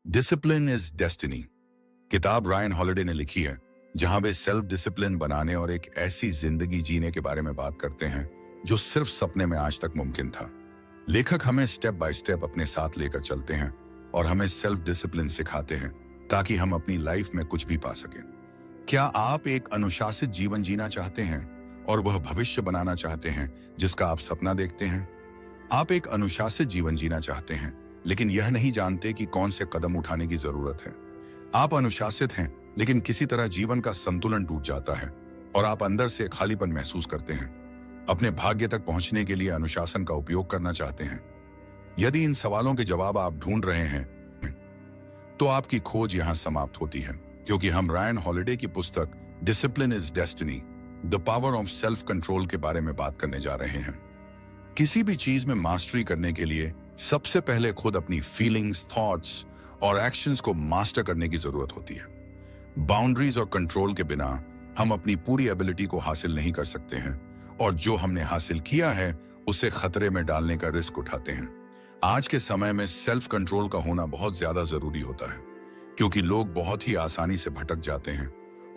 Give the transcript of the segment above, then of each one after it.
Discipline is destiny किताब Ryan holiday ने लिखी है, जहां वे सेल्फ डिसिप्लिन बनाने और एक ऐसी जिंदगी जीने के बारे में बात करते हैं जो सिर्फ सपने में आज तक मुमकिन था। लेखक हमें स्टेप बाय स्टेप अपने साथ लेकर चलते हैं और हमें सेल्फ डिसिप्लिन सिखाते हैं ताकि हम अपनी लाइफ में कुछ भी पा सकें। क्या आप एक अनुशासित जीवन जीना चाहते हैं और वह भविष्य बनाना चाहते हैं जिसका आप सपना देखते हैं? आप एक अनुशासित जीवन जीना चाहते हैं लेकिन यह नहीं जानते कि कौन से कदम उठाने की जरूरत है। आप अनुशासित हैं लेकिन किसी तरह जीवन का संतुलन टूट जाता है और आप अंदर से खालीपन महसूस करते हैं। अपने भाग्य तक पहुंचने के लिए अनुशासन का उपयोग करना चाहते हैं। यदि इन सवालों के जवाब आप ढूंढ रहे हैं तो आपकी खोज यहां समाप्त होती है, क्योंकि हम रायन हॉलिडे की पुस्तक discipline is destiny the power of self control के बारे में बात करने जा रहे हैं। किसी भी चीज में मास्टरी करने के लिए सबसे पहले खुद अपनी फीलिंग्स, थॉट्स और एक्शंस को मास्टर करने की जरूरत होती है। बाउंड्रीज और कंट्रोल के बिना हम अपनी पूरी एबिलिटी को हासिल नहीं कर सकते हैं और जो हमने हासिल किया है उसे खतरे में डालने का रिस्क उठाते हैं। आज के समय में सेल्फ कंट्रोल का होना बहुत ज्यादा जरूरी होता है, क्योंकि लोग बहुत ही आसानी से भटक जाते हैं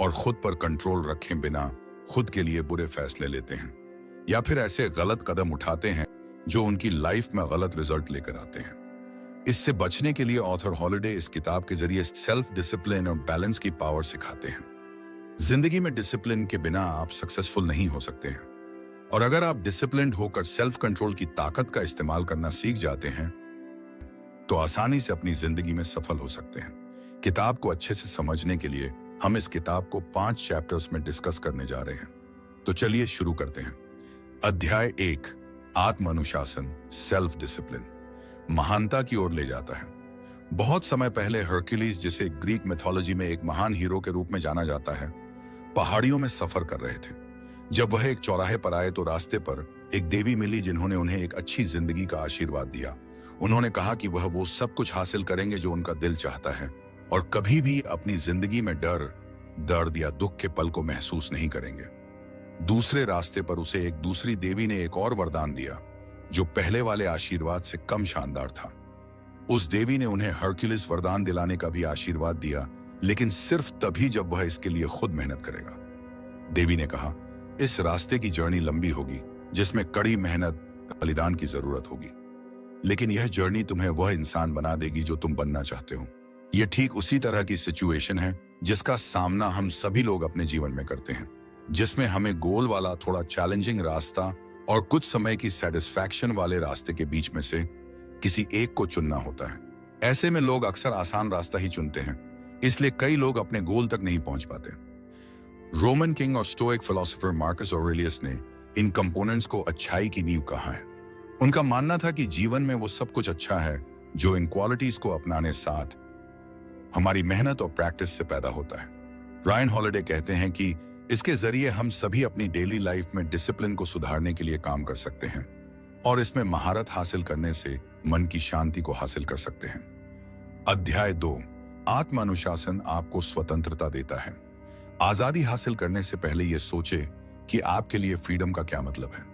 और खुद पर कंट्रोल रखे बिना खुद के लिए बुरे फैसले लेते हैं या फिर ऐसे गलत कदम उठाते हैं जो उनकी लाइफ में गलत रिजल्ट लेकर आते हैं। इससे बचने के लिए ऑथर हॉलिडे इस किताब के जरिए सेल्फ डिसिप्लिन और बैलेंस की पावर सिखाते हैं। जिंदगी में डिसिप्लिन के बिना आप सक्सेसफुल नहीं हो सकते हैं, और अगर आप डिसिप्लिन्ड होकर सेल्फ कंट्रोल की ताकत का इस्तेमाल करना सीख जाते हैं तो आसानी से अपनी जिंदगी में सफल हो सकते हैं। किताब को अच्छे से समझने के लिए हम इस किताब को 5 चैप्टर्स में डिस्कस करने जा रहे हैं। तो चलिए शुरू करते हैं। अध्याय 1, आत्म अनुशासन, सेल्फ डिसिप्लिन, महानता की ओर ले जाता है। बहुत समय पहले हरक्यूलिस, जिसे ग्रीक मिथोलॉजी में एक महान हीरो के रूप में जाना जाता है, पहाड़ियों में सफर कर रहे थे। जब वह एक चौराहे पर आए तो रास्ते पर एक देवी मिली जिन्होंने उन्हें एक अच्छी जिंदगी का आशीर्वाद दिया। उन्होंने कहा कि वह वो सब कुछ हासिल करेंगे जो उनका दिल चाहता है और कभी भी अपनी जिंदगी में डर, दर्द या दुख के पल को महसूस नहीं करेंगे। दूसरे रास्ते पर उसे एक दूसरी देवी ने एक और वरदान दिया जो पहले वाले आशीर्वाद से कम शानदार था। उस देवी ने उन्हें हरक्यूलिस वरदान दिलाने का भी आशीर्वाद दिया, लेकिन सिर्फ तभी जब वह इसके लिए खुद मेहनत करेगा। देवी ने कहा, इस रास्ते की जर्नी लंबी होगी जिसमें कड़ी मेहनत, बलिदान की जरूरत होगी, लेकिन यह जर्नी तुम्हें वह इंसान बना देगी जो तुम बनना चाहते हो। यह ठीक उसी तरह की सिचुएशन है जिसका सामना हम सभी लोग अपने जीवन में करते हैं, जिसमें हमें गोल वाला थोड़ा चैलेंजिंग रास्ता और कुछ समय की सेटिस्फैक्शन वाले रास्ते के बीच में से किसी एक को चुनना होता है। ऐसे में लोग अक्सर आसान रास्ता ही चुनते हैं, इसलिए कई लोग अपने गोल तक नहीं पहुंच पाते। रोमन किंग और स्टोइक फिलोसोफर मार्कस ऑरेलियस ने इन कंपोनेंट्स को अच्छाई की नींव कहा है। उनका मानना था कि जीवन में वो सब कुछ अच्छा है जो इन क्वालिटीज को अपनाने साथ हमारी मेहनत और प्रैक्टिस से पैदा होता है। रायन हॉलिडे कहते हैं कि इसके जरिए हम सभी अपनी डेली लाइफ में डिसिप्लिन को सुधारने के लिए काम कर सकते हैं और इसमें महारत हासिल करने से मन की शांति को हासिल कर सकते हैं। अध्याय 2, आत्म अनुशासन आपको स्वतंत्रता देता है। आजादी हासिल करने से पहले यह सोचे कि आपके लिए फ्रीडम का क्या मतलब है।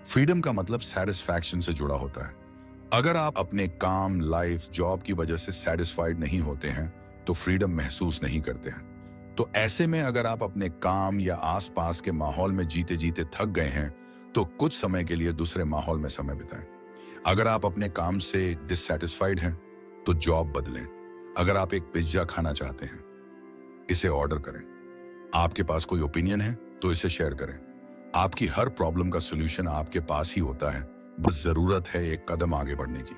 फ्रीडम का मतलब सेटिस्फैक्शन से जुड़ा होता है। अगर आप अपने काम, लाइफ, जॉब की वजह से सेटिस्फाइड नहीं होते हैं तो फ्रीडम महसूस नहीं करते हैं। तो ऐसे में अगर आप अपने काम या आसपास के माहौल में जीते जीते थक गए हैं तो कुछ समय के लिए दूसरे माहौल में समय बिताएं। अगर आप अपने काम से डिससैटिस्फाइड हैं तो जॉब बदलें। अगर आप एक पिज्जा खाना चाहते हैं, इसे ऑर्डर करें। आपके पास कोई ओपिनियन है तो इसे शेयर करें। आपकी हर प्रॉब्लम का सॉल्यूशन आपके पास ही होता है, बस जरूरत है एक कदम आगे बढ़ने की।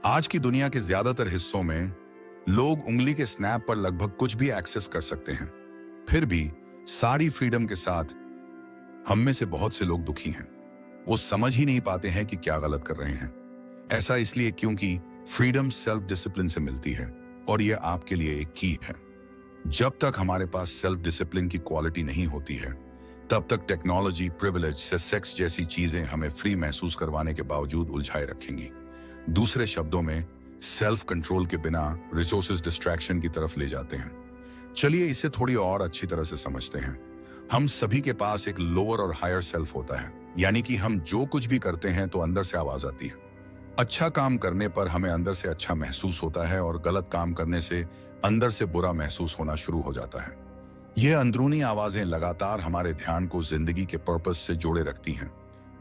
आज की दुनिया के ज्यादातर हिस्सों में लोग उंगली के स्नैप पर लगभग कुछ भी एक्सेस कर सकते हैं। फिर भी सारी फ्रीडम के साथ हम में से बहुत से लोग दुखी हैं। वो समझ ही नहीं पाते हैं कि क्या गलत कर रहे हैं। ऐसा इसलिए क्योंकि फ्रीडम सेल्फ डिसिप्लिन से मिलती है और यह आपके लिए एक की है। जब तक हमारे पास सेल्फ डिसिप्लिन की क्वालिटी नहीं होती है तब तक टेक्नोलॉजी, प्रिविलेज से सेक्स जैसी चीजें हमें फ्री महसूस करवाने के बावजूद उलझाए रखेंगी। दूसरे शब्दों में, सेल्फ कंट्रोल के बिना रिसोर्सेज डिस्ट्रैक्शन की तरफ ले जाते हैं। चलिए इसे थोड़ी और अच्छी तरह से समझते हैं। हम सभी के पास एक लोअर और हायर सेल्फ होता है, यानी कि हम जो कुछ भी करते हैं तो अंदर से आवाज आती है। अच्छा काम करने पर हमें अंदर से अच्छा महसूस होता है और गलत काम करने से अंदर से बुरा महसूस होना शुरू हो जाता है। ये अंदरूनी आवाजें लगातार हमारे ध्यान को जिंदगी के पर्पस से जोड़े रखती हैं।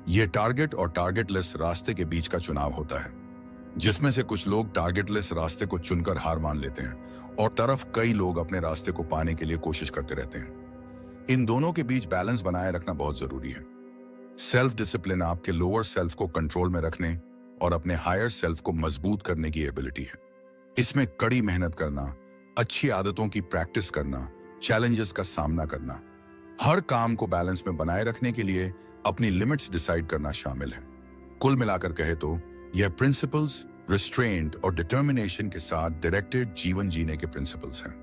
ये टारगेट और टारगेटलेस रास्ते के बीच का चुनाव होता है, जिसमें से कुछ लोग टारगेटलेस रास्ते को चुनकर हार मान लेते हैं और तरफ कई लोग अपने रास्ते को पाने के लिए कोशिश करते रहते हैं। इन दोनों के बीच बैलेंस बनाए रखना बहुत जरूरी है। सेल्फ डिसिप्लिन आपके लोअर सेल्फ को कंट्रोल में रखने और अपने हायर सेल्फ को मजबूत करने की एबिलिटी है। इसमें कड़ी मेहनत करना, अच्छी आदतों की प्रैक्टिस करना, चैलेंजेस का सामना करना, हर काम को बैलेंस में बनाए रखने के लिए अपनी लिमिट्स डिसाइड करना शामिल है। कुल मिलाकर कहे तो यह प्रिंसिपल्स रिस्ट्रेंट और डिटर्मिनेशन के साथ डायरेक्टेड जीवन जीने के प्रिंसिपल्स हैं।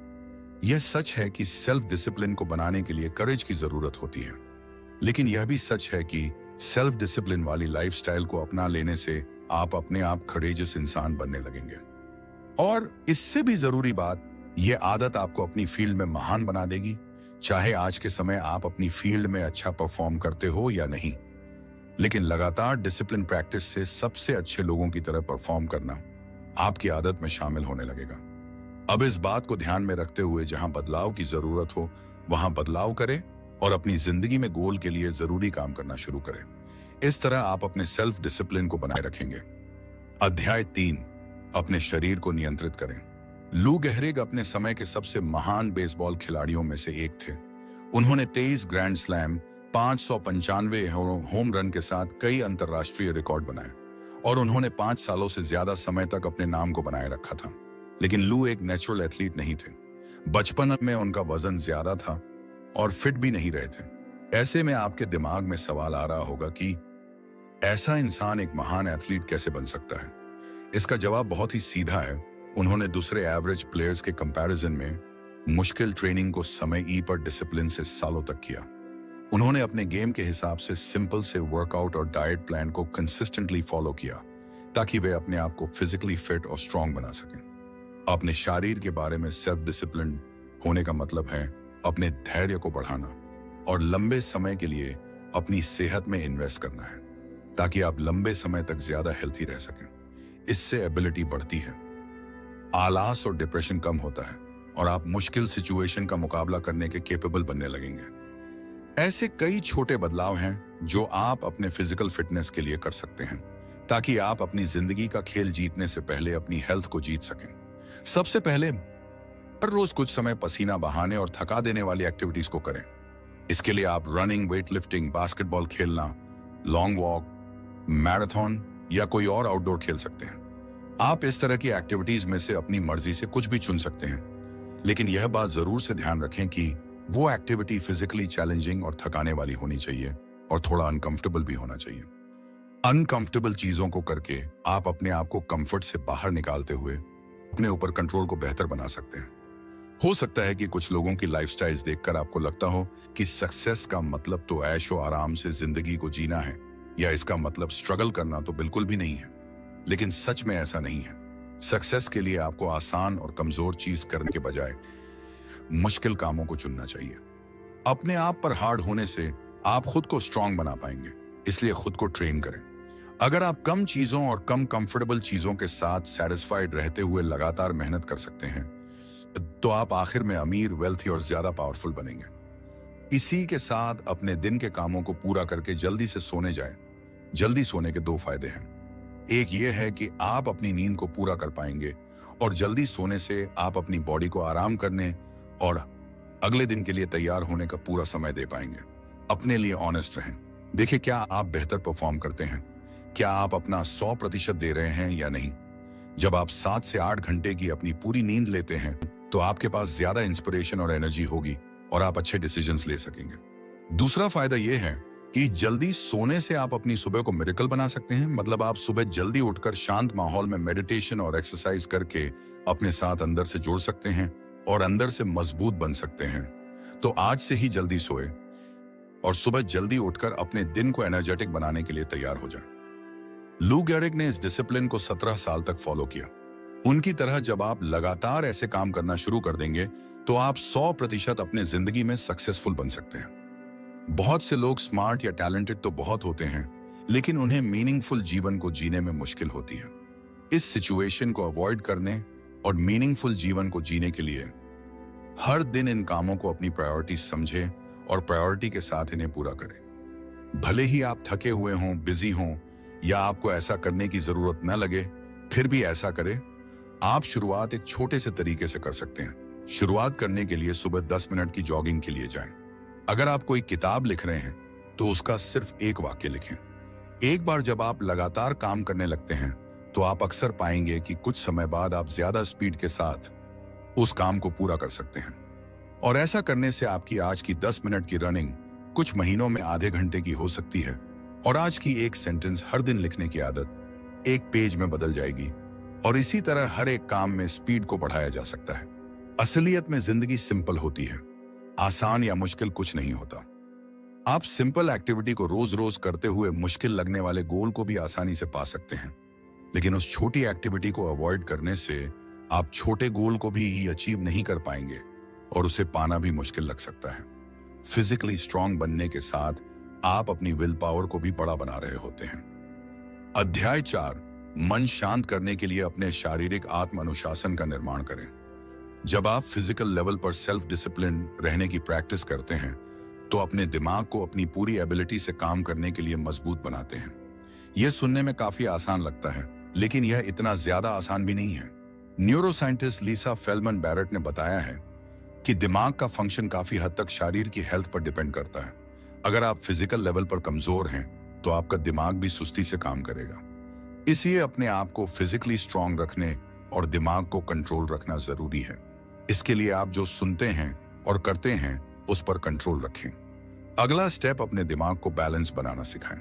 यह सच है कि सेल्फ डिसिप्लिन को बनाने के लिए करेज की जरूरत होती है, लेकिन यह भी सच है कि सेल्फ डिसिप्लिन वाली लाइफस्टाइल को अपना लेने से आप अपने आप करेजियस इंसान बनने लगेंगे। और इससे भी जरूरी बात, यह आदत आपको अपनी फील्ड में महान बना देगी, चाहे आज के समय आप अपनी फील्ड में अच्छा परफॉर्म करते हो या नहीं। लेकिन लगातार डिसिप्लिन प्रैक्टिस से सबसे अच्छे लोगों की तरह परफॉर्म करना आपकी आदत में शामिल होने लगेगा। अब इस बात को ध्यान में रखते हुए जहां बदलाव की जरूरत हो वहां बदलाव करें और अपनी जिंदगी में गोल के लिए जरूरी काम करना शुरू करें। इस तरह आप अपने सेल्फ डिसिप्लिन को बनाए रखेंगे। अध्याय 3, अपने शरीर को नियंत्रित करें। लू गेहरिग अपने समय के सबसे महान बेसबॉल खिलाड़ियों में से एक थे। उन्होंने 23 ग्रैंड स्लैम, 595 होम रन के साथ कई अंतर्राष्ट्रीय रिकॉर्ड बनाए और उन्होंने 5 सालों से ज्यादा समय तक अपने नाम को बनाए रखा था। लेकिन लू एक नेचुरल एथलीट नहीं थे। बचपन में उनका वजन ज्यादा था और फिट भी नहीं रहे थे। ऐसे में आपके दिमाग में सवाल आ रहा होगा कि ऐसा इंसान एक महान एथलीट कैसे बन सकता है? इसका जवाब बहुत ही सीधा है। उन्होंने दूसरे एवरेज प्लेयर्स के कंपैरिजन में मुश्किल ट्रेनिंग को समय ई पर डिसिप्लिन से सालों तक किया। उन्होंने अपने गेम के हिसाब से सिंपल से वर्कआउट और डाइट प्लान को कंसिस्टेंटली फॉलो किया ताकि वे अपने आप को फिजिकली फिट और स्ट्रांग बना सकें। अपने शरीर के बारे में सेल्फ डिसिप्लिन होने का मतलब है अपने धैर्य को बढ़ाना और लंबे समय के लिए अपनी सेहत में इन्वेस्ट करना है ताकि आप लंबे समय तक ज्यादा हेल्थी रह सकें। इससे एबिलिटी बढ़ती है, आलस और डिप्रेशन कम होता है और आप मुश्किल सिचुएशन का मुकाबला करने के कैपेबल बनने लगेंगे। ऐसे कई छोटे बदलाव हैं जो आप अपने फिजिकल फिटनेस के लिए कर सकते हैं ताकि आप अपनी जिंदगी का खेल जीतने से पहले अपनी हेल्थ को जीत सकें। सबसे पहले हर रोज कुछ समय पसीना बहाने और थका देने वाली एक्टिविटीज को करें। इसके लिए आप रनिंग, वेट लिफ्टिंग, बास्केटबॉल खेलना, लॉन्ग वॉक, मैराथन या कोई और आउटडोर खेल सकते हैं। आप इस तरह की एक्टिविटीज में से अपनी मर्जी से कुछ भी चुन सकते हैं, लेकिन यह बात जरूर से ध्यान रखें कि वो एक्टिविटी फिजिकली चैलेंजिंग और थकाने वाली होनी चाहिए और थोड़ा अनकंफर्टेबल भी होना चाहिए। अनकंफर्टेबल चीजों को करके आप अपने आप को कंफर्ट से बाहर निकालते हुए अपने ऊपर कंट्रोल को बेहतर बना सकते हैं। हो सकता है कि कुछ लोगों की लाइफस्टाइल्स देखकर आपको लगता हो कि सक्सेस का मतलब तो ऐशो आराम से जिंदगी को जीना है या इसका मतलब स्ट्रगल करना तो बिल्कुल भी नहीं है। लेकिन सच में ऐसा नहीं है। सक्सेस के लिए आपको आसान और कमजोर चीज करने के बजाय मुश्किल कामों को चुनना चाहिए। अपने आप पर हार्ड होने से आप खुद को स्ट्रांग बना पाएंगे, इसलिए खुद को ट्रेन करें। अगर आप कम चीजों और कम कंफर्टेबल चीजों के साथ सेटिस्फाइड रहते हुए लगातार मेहनत कर सकते हैं तो आप आखिर में अमीर, वेल्थी और ज्यादा पावरफुल बनेंगे। इसी के साथ अपने दिन के कामों को पूरा करके जल्दी से सोने जाएं। जल्दी सोने के 2 फायदे हैं। एक ये है कि आप अपनी नींद को पूरा कर पाएंगे और जल्दी सोने से आप अपनी बॉडी को आराम करने और अगले दिन के लिए तैयार होने का पूरा समय दे पाएंगे। अपने लिए ऑनेस्ट रहें। देखिए, क्या आप बेहतर परफॉर्म करते हैं? क्या आप अपना 100% दे रहे हैं या नहीं? जब आप 7 से 8 घंटे की अपनी पूरी नींद लेते हैं तो आपके पास ज्यादा इंस्पिरेशन और एनर्जी होगी और आप अच्छे डिसीजंस ले सकेंगे। दूसरा फायदा यह है कि जल्दी सोने से आप अपनी सुबह को मिरेकल बना सकते हैं। मतलब आप सुबह जल्दी उठकर शांत माहौल में मेडिटेशन और एक्सरसाइज करके अपने साथ अंदर से जोड़ सकते हैं और अंदर से मजबूत बन सकते हैं। तो आज से ही जल्दी सोए और सुबह जल्दी उठकर अपने दिन को एनर्जेटिक बनाने के लिए तैयार हो जाए। लू गेहरिग ने इस डिसिप्लिन को 17 साल तक फॉलो किया। उनकी तरह जब आप लगातार ऐसे काम करना शुरू कर देंगे तो आप 100% अपने जिंदगी में सक्सेसफुल बन सकते हैं। बहुत से लोग स्मार्ट या टैलेंटेड तो बहुत होते हैं, लेकिन उन्हें मीनिंगफुल जीवन को जीने में मुश्किल होती है। इस सिचुएशन को अवॉइड करने और मीनिंगफुल जीवन को जीने के लिए हर दिन इन कामों को अपनी प्रायोरिटी समझें और प्रायोरिटी के साथ इन्हें पूरा करें। भले ही आप थके हुए हों, बिजी हों या आपको ऐसा करने की जरूरत न लगे, फिर भी ऐसा करें। आप शुरुआत एक छोटे से तरीके से कर सकते हैं। शुरुआत करने के लिए सुबह 10 मिनट की जॉगिंग के लिए जाएं। अगर आप कोई किताब लिख रहे हैं तो उसका सिर्फ एक वाक्य लिखें। एक बार जब आप लगातार काम करने लगते हैं तो आप अक्सर पाएंगे कि कुछ समय बाद आप ज्यादा स्पीड के साथ उस काम को पूरा कर सकते हैं। और ऐसा करने से आपकी आज की 10 मिनट की रनिंग कुछ महीनों में आधे घंटे की हो सकती है और आज की एक सेंटेंस हर दिन लिखने की आदत एक पेज में बदल जाएगी। और इसी तरह हर एक काम में स्पीड को बढ़ाया जा सकता है। असलियत में जिंदगी सिंपल होती है, आसान या मुश्किल कुछ नहीं होता। आप सिंपल एक्टिविटी को रोज रोज करते हुए मुश्किल लगने वाले गोल को भी आसानी से पा सकते हैं, लेकिन उस छोटी एक्टिविटी को अवॉइड करने से आप छोटे गोल को भी अचीव नहीं कर पाएंगे और उसे पाना भी मुश्किल लग सकता है। फिजिकली स्ट्रांग बनने के साथ आप अपनी विल पावर को भी बड़ा बना रहे होते हैं। अध्याय 4, मन शांत करने के लिए अपने शारीरिक आत्म अनुशासन का निर्माण करें। जब आप फिजिकल लेवल पर सेल्फ डिसिप्लिन रहने की प्रैक्टिस करते हैं तो अपने दिमाग को अपनी पूरी एबिलिटी से काम करने के लिए मजबूत बनाते हैं। यह सुनने में काफी आसान लगता है, लेकिन यह इतना ज्यादा आसान भी नहीं है। न्यूरोसाइंटिस्ट लीसा फेल्डमैन बैरेट ने बताया है कि दिमाग का फंक्शन काफी हद तक शरीर की हेल्थ पर डिपेंड करता है। अगर आप फिजिकल लेवल पर कमजोर हैं तो आपका दिमाग भी सुस्ती से काम करेगा। इसलिए अपने आप को फिजिकली स्ट्रांग रखने और दिमाग को कंट्रोल रखना जरूरी है। इसके लिए आप जो सुनते हैं और करते हैं उस पर कंट्रोल रखें। अगला स्टेप, अपने दिमाग को बैलेंस बनाना सिखाएं।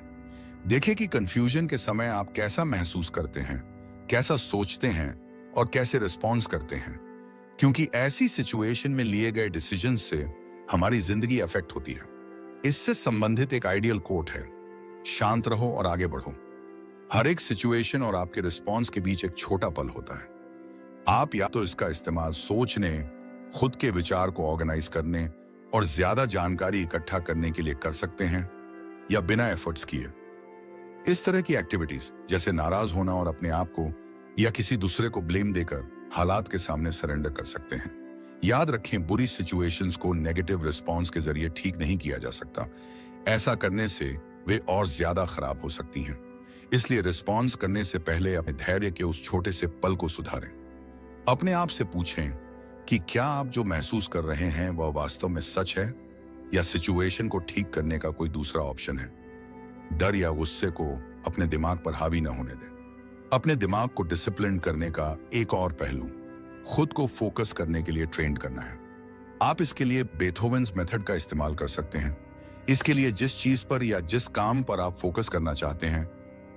देखें कि कंफ्यूजन के समय आप कैसा महसूस करते हैं, कैसा सोचते हैं और कैसे रिस्पॉन्स करते हैं, क्योंकि ऐसी सिचुएशन में लिए गए डिसीजन से हमारी जिंदगी अफेक्ट होती है। इससे संबंधित एक आइडियल कोट है, शांत रहो और आगे बढ़ो। हर एक सिचुएशन और आपके रिस्पॉन्स के बीच एक छोटा पल होता है। आप या तो इसका इस्तेमाल सोचने, खुद के विचार को ऑर्गेनाइज करने और ज्यादा जानकारी इकट्ठा करने के लिए कर सकते हैं, या बिना एफर्ट्स किए इस तरह की एक्टिविटीज जैसे नाराज होना और अपने आप को या किसी दूसरे को ब्लेम देकर हालात के सामने सरेंडर कर सकते हैं। याद रखें, बुरी सिचुएशंस को नेगेटिव रिस्पॉन्स के जरिए ठीक नहीं किया जा सकता। ऐसा करने से वे और ज्यादा खराब हो सकती हैं। इसलिए रिस्पॉन्स करने से पहले अपने धैर्य के उस छोटे से पल को सुधारें। अपने आप से पूछें कि क्या आप जो महसूस कर रहे हैं वह वास्तव में सच है या सिचुएशन को ठीक करने का कोई दूसरा ऑप्शन है। डर या गुस्से को अपने दिमाग पर हावी न होने दें। अपने दिमाग को डिसिप्लिन करने का एक और पहलू, खुद को फोकस करने के लिए ट्रेन करना है। आप इसके लिए बेथोवेन्स मेथड का इस्तेमाल कर सकते हैं। इसके लिए जिस चीज पर या जिस काम पर आप फोकस करना चाहते हैं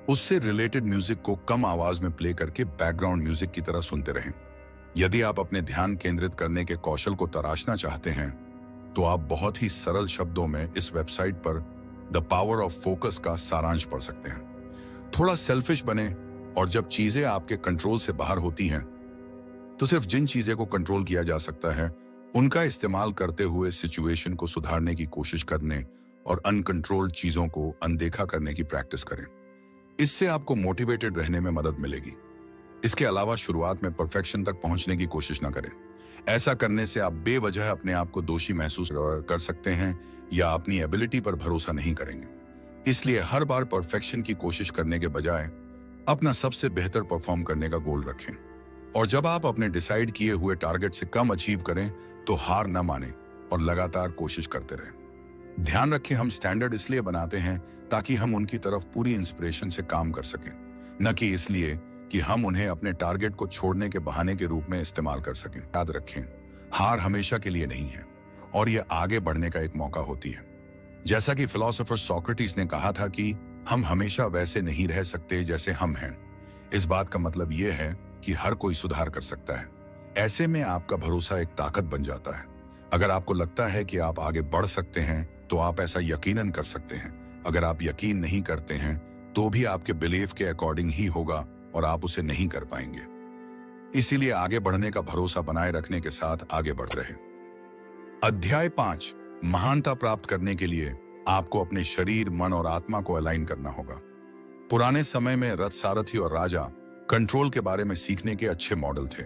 उससे रिलेटेड म्यूजिक को कम आवाज में प्ले करके बैकग्राउंड म्यूजिक की तरह सुनते रहें। यदि आप अपने ध्यान केंद्रित करने के कौशल को तराशना चाहते हैं तो आप बहुत ही सरल शब्दों में इस वेबसाइट पर द पावर ऑफ फोकस का सारांश पढ़ सकते हैं। थोड़ा सेल्फिश बने और जब चीजें आपके कंट्रोल से बाहर होती हैं तो सिर्फ जिन चीजें को कंट्रोल किया जा सकता है उनका इस्तेमाल करते हुए सिचुएशन को सुधारने की कोशिश करने और अनकंट्रोल्ड चीजों को अनदेखा करने की प्रैक्टिस करें। इससे आपको मोटिवेटेड रहने में मदद मिलेगी। इसके अलावा शुरुआत में परफेक्शन तक पहुंचने की कोशिश न करें। ऐसा करने से आप बेवजह अपने आप को दोषी महसूस कर सकते हैं या अपनी एबिलिटी पर भरोसा नहीं करेंगे। इसलिए हर बार परफेक्शन की कोशिश करने के बजाय अपना सबसे बेहतर परफॉर्म करने का गोल रखें। और जब आप अपने डिसाइड किए हुए टारगेट से कम अचीव करें तो हार न माने और लगातार कोशिश करते रहें। ध्यान रखें, हम स्टैंडर्ड इसलिए बनाते हैं ताकि हम उनकी तरफ पूरी इंस्पिरेशन से काम कर सकें, न कि इसलिए कि हम उन्हें अपने टारगेट को छोड़ने के बहाने के रूप में इस्तेमाल कर सकें। याद रखें, हार हमेशा के लिए नहीं है और यह आगे बढ़ने का एक मौका होती है। जैसा कि फिलोसोफर सोक्रेटिस ने कहा था कि हम हमेशा वैसे नहीं रह सकते जैसे हम हैं। इस बात का मतलब यह है कि हर कोई सुधार कर सकता है। ऐसे में आपका भरोसा एक ताकत बन जाता है। अगर आपको लगता है कि आप आगे बढ़ सकते हैं तो आप ऐसा यकीनन कर सकते हैं। अगर आप यकीन नहीं करते हैं तो भी आपके बिलीफ के अकॉर्डिंग ही होगा और आप उसे नहीं कर पाएंगे। इसीलिए आगे बढ़ने का भरोसा बनाए रखने के साथ आगे बढ़ रहे। अध्याय 5, महानता प्राप्त करने के लिए आपको अपने शरीर, मन और आत्मा को अलाइन करना होगा। पुराने समय में रथ सारथी और राजा कंट्रोल के बारे में सीखने के अच्छे मॉडल थे।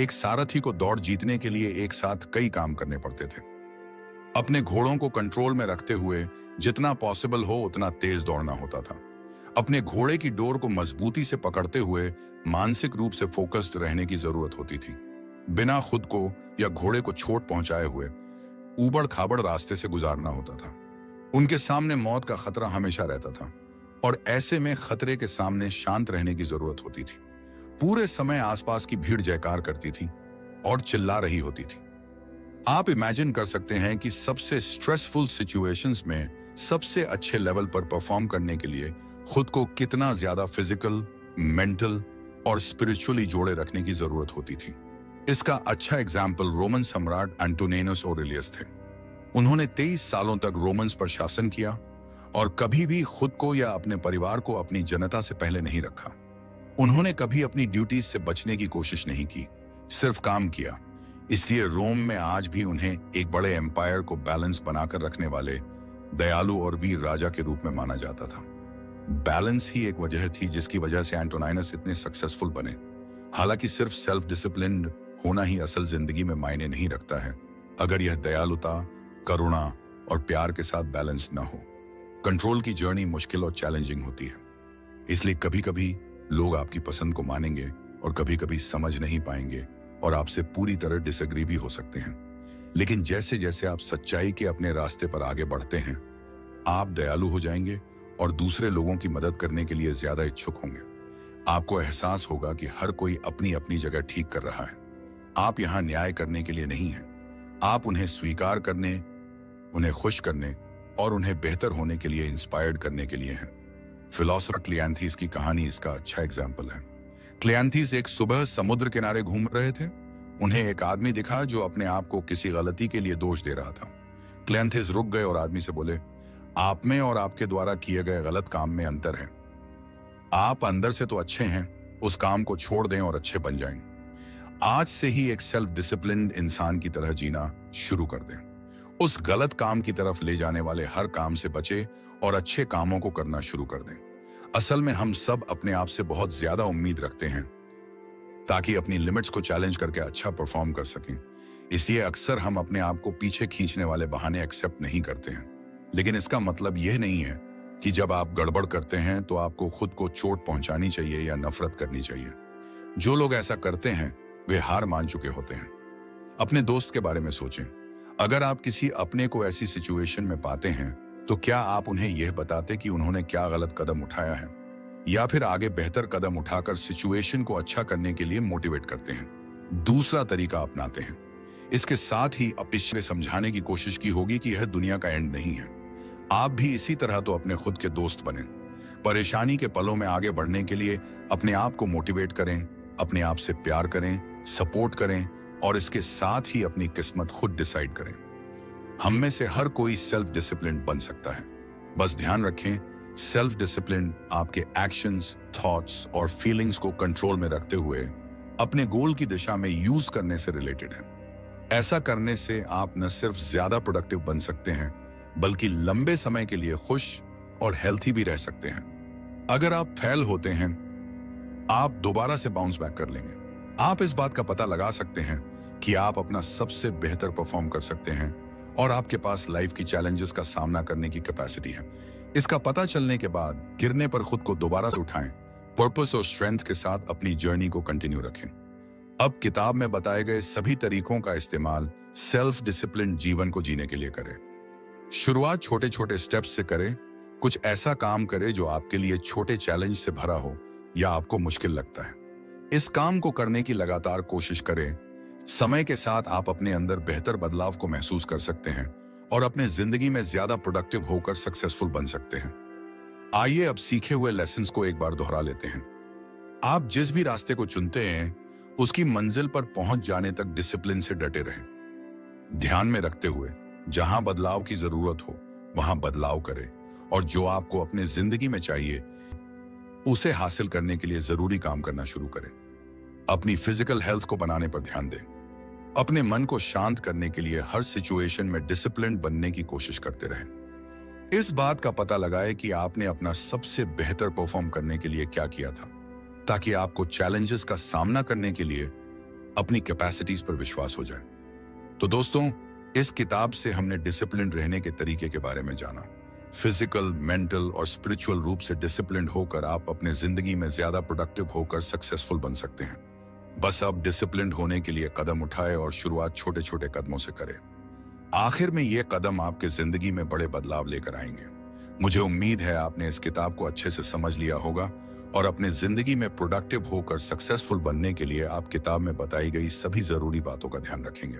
एक सारथी को दौड़ जीतने के लिए एक साथ कई काम करने पड़ते थे। अपने घोड़ों को कंट्रोल में रखते हुए जितना पॉसिबल हो उतना तेज दौड़ना होता था। अपने घोड़े की डोर को मजबूती से पकड़ते हुए मानसिक रूप से फोकस्ड रहने की जरूरत होती थी। बिना खुद को या घोड़े को चोट पहुंचाए हुए ऊबड़ खाबड़ रास्ते से गुजारना होता था। उनके सामने मौत का खतरा हमेशा रहता था और ऐसे में खतरे के सामने शांत रहने की जरूरत होती थी। पूरे समय आसपास की भीड़ जयकार करती थी और चिल्ला रही होती थी। आप इमेजिन कर सकते हैं कि सबसे स्ट्रेसफुल सिचुएशंस में सबसे अच्छे लेवल पर परफॉर्म करने के लिए खुद को कितना ज्यादा फिजिकल, मेंटल और स्पिरिचुअली जोड़े रखने की जरूरत होती थी। इसका अच्छा एग्जाम्पल रोमन सम्राट एंटोनिनस ओरेलियस थे। उन्होंने 23 सालों तक रोमन्स पर शासन किया और कभी भी खुद को या अपने परिवार को अपनी जनता से पहले नहीं रखा। उन्होंने कभी अपनी ड्यूटीज से बचने की कोशिश नहीं की, सिर्फ काम किया। इसलिए रोम में आज भी उन्हें एक बड़े एम्पायर को बैलेंस बनाकर रखने वाले दयालु और वीर राजा के रूप में माना जाता था। बैलेंस ही एक वजह थी जिसकी वजह से एंटोनिनस इतने सक्सेसफुल बने। हालांकि सिर्फ सेल्फ डिसिप्लिन्ड होना ही असल जिंदगी में मायने नहीं रखता है अगर यह दयालुता, करुणा और प्यार के साथ बैलेंस न हो। कंट्रोल की जर्नी मुश्किल और चैलेंजिंग होती है, इसलिए कभी कभी लोग आपकी पसंद को मानेंगे और कभी कभी समझ नहीं पाएंगे और आपसे पूरी तरह डिसएग्री भी हो सकते हैं। लेकिन जैसे जैसे आप सच्चाई के अपने रास्ते पर आगे बढ़ते हैं, आप दयालु हो जाएंगे और दूसरे लोगों की मदद करने के लिए ज्यादा इच्छुक होंगे। आपको एहसास होगा कि हर कोई अपनी अपनी जगह ठीक कर रहा है। आप यहाँ न्याय करने के लिए नहीं हैं, आप उन्हें स्वीकार करने, उन्हें खुश करने और उन्हें बेहतर होने के लिए इंस्पायर्ड करने के लिए हैं। फिलोसोफर क्लियांथीस की कहानी इसका अच्छा एग्जाम्पल है। क्लियांथीस एक सुबह समुद्र किनारे घूम रहे थे। उन्हें एक आदमी दिखा जो अपने आप को किसी गलती के लिए दोष दे रहा था। क्लियांथीस रुक गए और आदमी से बोले, आप में और आपके द्वारा किए गए गलत काम में अंतर है। आप अंदर से तो अच्छे हैं, उस काम को छोड़ दें और अच्छे बन जाएं। आज से ही एक सेल्फ डिसिप्लिन्ड इंसान की तरह जीना शुरू कर दें। उस गलत काम की तरफ ले जाने वाले हर काम से बचे और अच्छे कामों को करना शुरू कर दें। असल में हम सब अपने आप से बहुत ज्यादा उम्मीद रखते हैं ताकि अपनी लिमिट्स को चैलेंज करके अच्छा परफॉर्म कर सकें। इसलिए अक्सर हम अपने आप को पीछे खींचने वाले बहाने एक्सेप्ट नहीं करते हैं। लेकिन इसका मतलब यह नहीं है कि जब आप गड़बड़ करते हैं तो आपको खुद को चोट पहुंचानी चाहिए या नफरत करनी चाहिए। जो लोग ऐसा करते हैं वे हार मान चुके होते हैं। अपने दोस्त के बारे में सोचें। अगर आप किसी अपने को ऐसी सिचुएशन में पाते हैं तो क्या आप उन्हें यह बताते कि उन्होंने क्या गलत कदम उठाया है, या फिर आगे बेहतर कदम उठाकर सिचुएशन को अच्छा करने के लिए मोटिवेट करते हैं? दूसरा तरीका अपनाते हैं। इसके साथ ही पिछले समझाने की कोशिश की होगी कि यह दुनिया का एंड नहीं है। आप भी इसी तरह तो अपने खुद के दोस्त बने। परेशानी के पलों में आगे बढ़ने के लिए अपने आप को मोटिवेट करें, अपने आप से प्यार करें, सपोर्ट करें और इसके साथ ही अपनी किस्मत खुद डिसाइड करें। हम में से हर कोई सेल्फ डिसिप्लिन बन सकता है। बस ध्यान रखें, सेल्फ डिसिप्लिन आपके एक्शंस, थॉट्स और फीलिंग्स को कंट्रोल में रखते हुए अपने गोल की दिशा में यूज करने से रिलेटेड है। ऐसा करने से आप न सिर्फ ज्यादा प्रोडक्टिव बन सकते हैं बल्कि लंबे समय के लिए खुश और हेल्थी भी रह सकते हैं। अगर आप फेल होते हैं, आप दोबारा से बाउंस बैक कर लेंगे। आप इस बात का पता लगा सकते हैं कि आप अपना सबसे बेहतर परफॉर्म कर सकते हैं और आपके पास लाइफ की चैलेंजेस का सामना करने की कैपेसिटी है। इसका पता चलने के बाद गिरने पर खुद को दोबारा से उठाएं, पर्पस और स्ट्रेंथ के साथ अपनी जर्नी को कंटिन्यू रखें। अब किताब में बताए गए सभी तरीकों का इस्तेमाल सेल्फ डिसिप्लिन जीवन को जीने के लिए करें। शुरुआत छोटे छोटे स्टेप्स से करें। कुछ ऐसा काम करें जो आपके लिए छोटे चैलेंज से भरा हो या आपको मुश्किल लगता है। इस काम को करने की लगातार कोशिश करें। समय के साथ आप अपने अंदर बेहतर बदलाव को महसूस कर सकते हैं और अपने जिंदगी में ज्यादा प्रोडक्टिव होकर सक्सेसफुल बन सकते हैं। आइए अब सीखे हुए लेसन्स को एक बार दोहरा लेते हैं। आप जिस भी रास्ते को चुनते हैं उसकी मंजिल पर पहुंच जाने तक डिसिप्लिन से डटे रहें। ध्यान में रखते हुए जहां बदलाव की जरूरत हो वहां बदलाव करें और जो आपको अपने जिंदगी में चाहिए उसे हासिल करने के लिए जरूरी काम करना शुरू करें। अपनी फिजिकल हेल्थ को बनाने पर ध्यान दें। अपने मन को शांत करने के लिए हर सिचुएशन में डिसिप्लिन बनने की कोशिश करते रहें। इस बात का पता लगाएं कि आपने अपना सबसे बेहतर परफॉर्म करने के लिए क्या किया था, ताकि आपको चैलेंजेस का सामना करने के लिए अपनी कैपेसिटीज पर विश्वास हो जाए। तो दोस्तों, इस किताब से हमने डिसिप्लिन रहने के तरीके के बारे में जाना। फिजिकल, मेंटल और स्पिरिचुअल रूप से डिसिप्लिन होकर आप अपने जिंदगी में ज्यादा प्रोडक्टिव होकर सक्सेसफुल बन सकते हैं। बस अब डिसिप्लिन होने के लिए कदम उठाए और शुरुआत छोटे छोटे कदमों से करें। आखिर में ये कदम आपके जिंदगी में बड़े बदलाव लेकर आएंगे। मुझे उम्मीद है आपने इस किताब को अच्छे से समझ लिया होगा और अपने जिंदगी में प्रोडक्टिव होकर सक्सेसफुल बनने के लिए आप किताब में बताई गई सभी जरूरी बातों का ध्यान रखेंगे।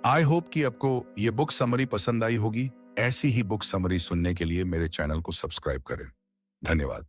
आई होप कि आपको ये बुक समरी पसंद आई होगी। ऐसी ही बुक समरी सुनने के लिए मेरे चैनल को सब्सक्राइब करें। धन्यवाद।